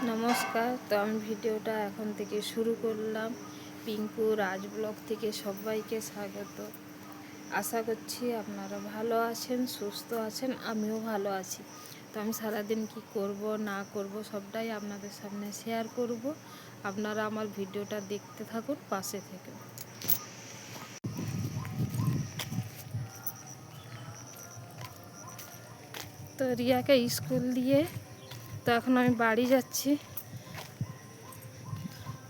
নমস্কার। তো আমি ভিডিওটা এখন থেকে শুরু করলাম। পিঙ্কু রাজ ব্লগ থেকে সবাইকে স্বাগত। আশা করছি আপনারা ভালো আছেন, সুস্থ আছেন, আমিও ভালো আছি। তো আমি সারাদিন কি করব না করব সবটাই আপনাদের সামনে শেয়ার করব। আপনারা আমার ভিডিওটা দেখতে থাকুন, পাশে থেকে। তো রিয়াকে স্কুল দিয়ে তো এখন আমি বাড়ি যাচ্ছি।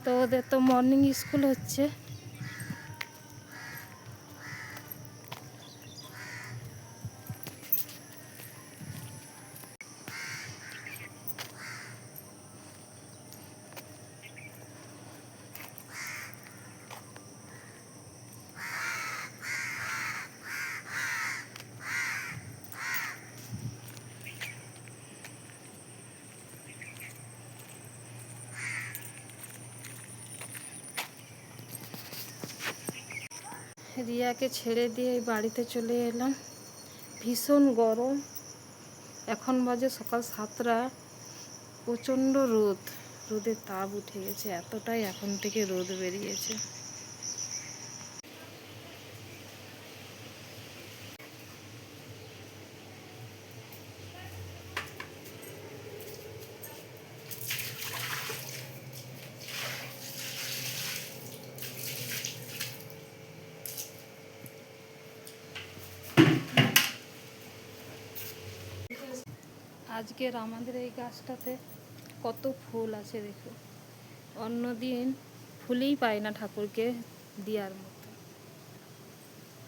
তো ওদের তো মর্নিং স্কুল হচ্ছে। রিয়াকে ছেড়ে দিয়ে বাড়িতে চলে এলাম। ভীষণ গরম, এখন বাজে সকাল 7টা। প্রচণ্ড রোদের তাপ উঠে গেছে, এতটাই এখন থেকে রোদ বেরিয়েছে। আজকের আমাদের এই গাছটাতে কত ফুল আছে দেখো। অন্যদিন ফুলই পাই না ঠাকুরকে দেওয়ার মতো,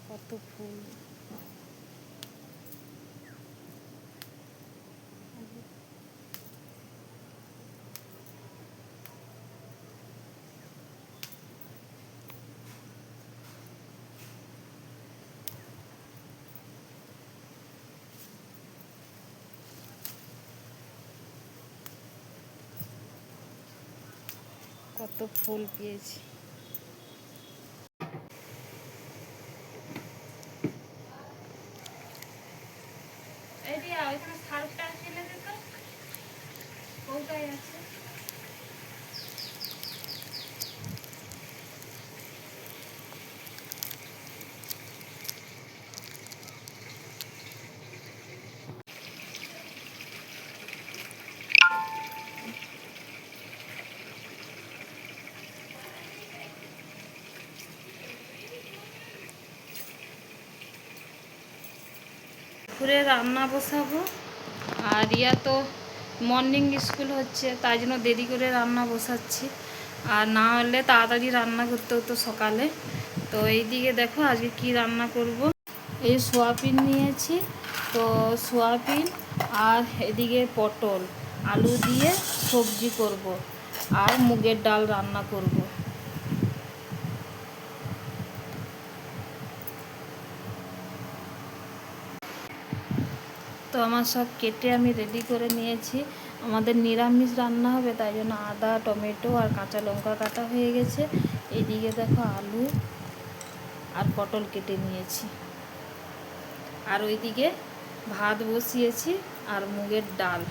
কত ফুল। কত ফুল পেয়েছি। এই রিয়া, ওইখানে শার্টটা ফেলে দে তো, কোথায় আছে? দুপুরে রান্না বসাবো। আর রিয়া তো মর্নিং স্কুল হচ্ছে, তাই জন্য দেরি করে রান্না বসাচ্ছি। আর না হলে তাড়াতাড়ি রান্না করতে হতো সকালে। তো এইদিকে দেখো আজকে কি রান্না করব। এই সোয়াবিন নিয়েছি, তো সোয়াবিন আর এদিকে পটল আলু দিয়ে সবজি করব আর মুগের ডাল রান্না করব। তো আমার সব কেটে আমি রেডি করে নিয়েছি। আমাদের নিরামিষ রান্না হবে, তাই জন্য আদা, টমেটো আর কাঁচা লঙ্কা কাটা হয়ে গেছে। এইদিকে দেখো আলু আর পটল কেটে নিয়েছি। আর ওইদিকে ভাত বসিয়েছি আর মুগের ডাল।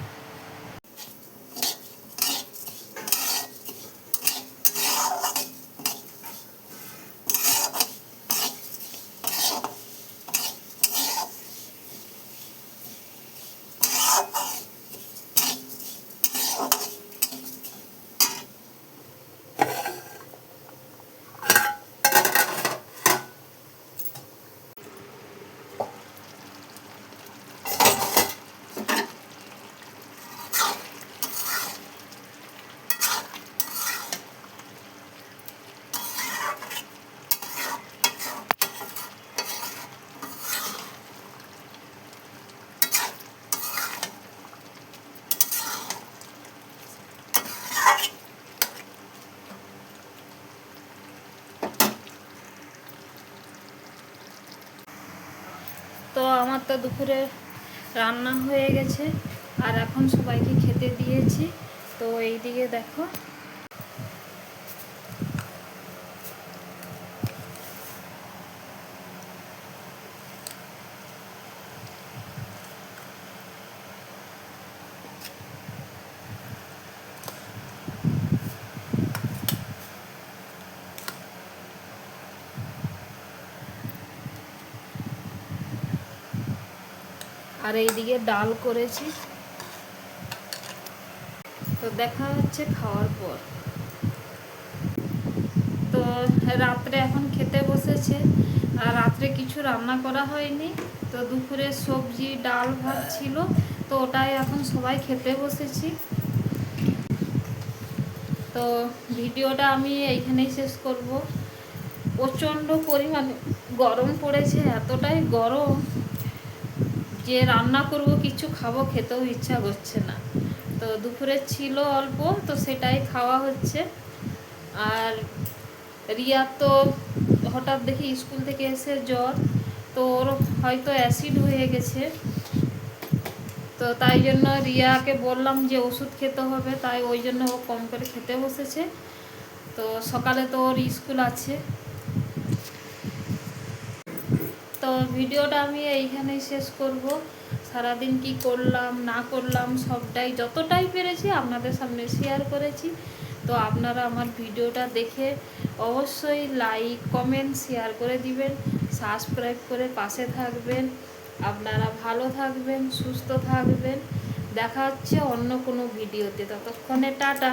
তো আমার তো দুপুরে রান্না হয়ে গেছে আর এখন সবাইকে খেতে দিয়েছি। তো এইদিকে দেখো আর এইদিকে ডাল করেছি। তো দেখা হচ্ছে খাওয়ার পর। তো রাত্রে এখন খেতে বসেছে, আর রাত্রে কিছু রান্না করা হয়নি। তো দুপুরে সবজি ডাল ভাত ছিল, তো ওটাই এখন সবাই খেতে বসেছি। তো ভিডিওটা আমি এইখানেই শেষ করব। প্রচণ্ড পরিমাণে গরম পড়েছে, এতটাই গরম যে রান্না করব কিছু খাবো, খেতেও ইচ্ছা করছে না। তো দুপুরে ছিল অল্প, তো সেটাই খাওয়া হচ্ছে। আর রিয়া তো হঠাৎ দেখি স্কুল থেকে এসে জ্বর, তো ওর হয়তো অ্যাসিড হয়ে গেছে। তো তাই জন্য রিয়াকে বললাম যে ওষুধ খেতে হবে, তাই ওই জন্য ও কম করে খেতে বসেছে। তো সকালে তো ওর স্কুল আছে। তো ভিডিওটা আমি এইখানেই শেষ করব। সারাদিন কি করলাম না করলাম সবটাই যতটাই পেরেছি আপনাদের সামনে শেয়ার করেছি। তো আপনারা আমার ভিডিওটা দেখে অবশ্যই লাইক কমেন্ট শেয়ার করে দিবেন, সাবস্ক্রাইব করে পাশে থাকবেন। আপনারা ভালো থাকবেন, সুস্থ থাকবেন। দেখা হচ্ছে অন্য কোনো ভিডিওতে, ততক্ষণে টাটা।